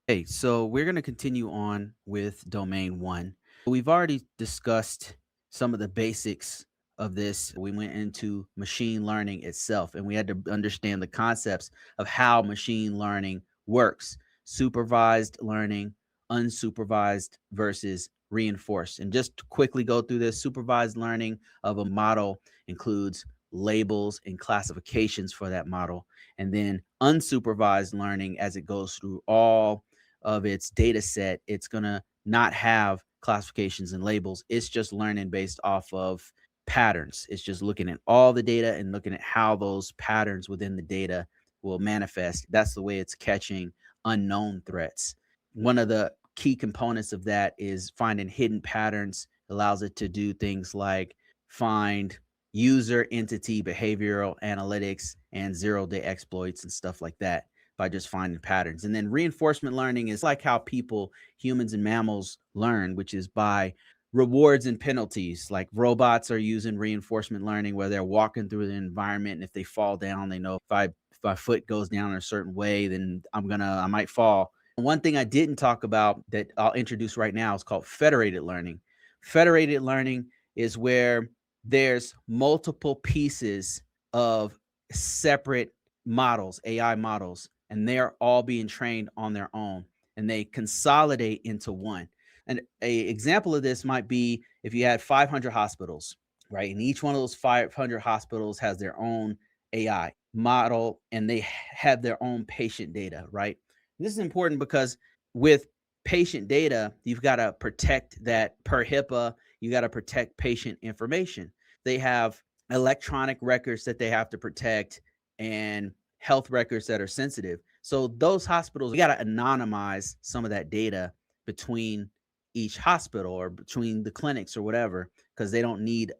Hey, so we're going to continue on with domain one. We've already discussed some of the basics of this. We went into machine learning itself, and we had to understand the concepts of how machine learning works: supervised learning, unsupervised versus reinforced. And just to quickly go through this, supervised learning of a model includes labels and classifications for that model. And then unsupervised learning, as it goes through all of its data set, it's going to not have classifications and labels. It's just learning based off of patterns. It's just looking at all the data and looking at how those patterns within the data will manifest. That's the way it's catching unknown threats. One of the key components of that is finding hidden patterns. Allows it to do things like find user entity behavioral analytics and zero day exploits and stuff like that by just finding patterns. And then reinforcement learning is like how people, humans and mammals learn, which is by rewards and penalties. Like robots are using reinforcement learning where they're walking through the environment, and if they fall down, they know if my foot goes down in a certain way, then I might fall. One thing I didn't talk about that I'll introduce right now is called federated learning. Federated learning is where there's multiple pieces of separate models, AI models, and they're all being trained on their own, and they consolidate into one. And a example of this might be if you had 500 hospitals, right? And each one of those 500 hospitals has their own AI model, and they have their own patient data, right? And this is important because with patient data, you've got to protect that per HIPAA. You got to protect patient information. They have electronic records that they have to protect and health records that are sensitive. So those hospitals, you got to anonymize some of that data between each hospital or between the clinics or whatever, because they don't need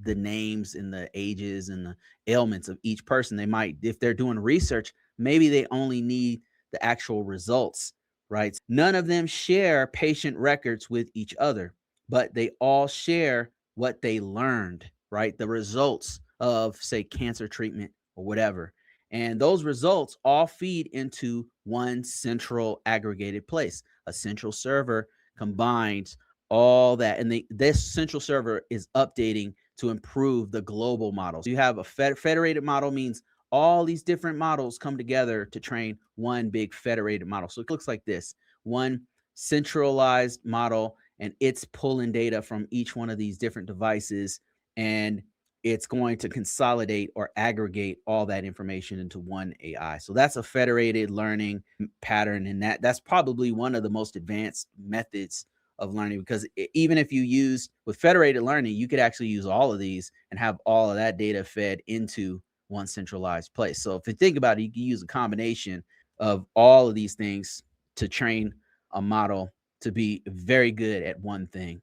the names and the ages and the ailments of each person. They might, if they're doing research, maybe they only need the actual results, right? None of them share patient records with each other, but they all share what they learned, right? The results of, say, cancer treatment or whatever. And those results all feed into one central aggregated place. A central server combines all that. And this central server is updating to improve the global models. You have a federated model, means all these different models come together to train one big federated model. So it looks like this: one centralized model, and it's pulling data from each one of these different devices, and it's going to consolidate or aggregate all that information into one AI. So that's a federated learning pattern, and that's probably one of the most advanced methods of learning, because even if you use with federated learning, you could actually use all of these and have all of that data fed into one centralized place. So if you think about it, you can use a combination of all of these things to train a model to be very good at one thing.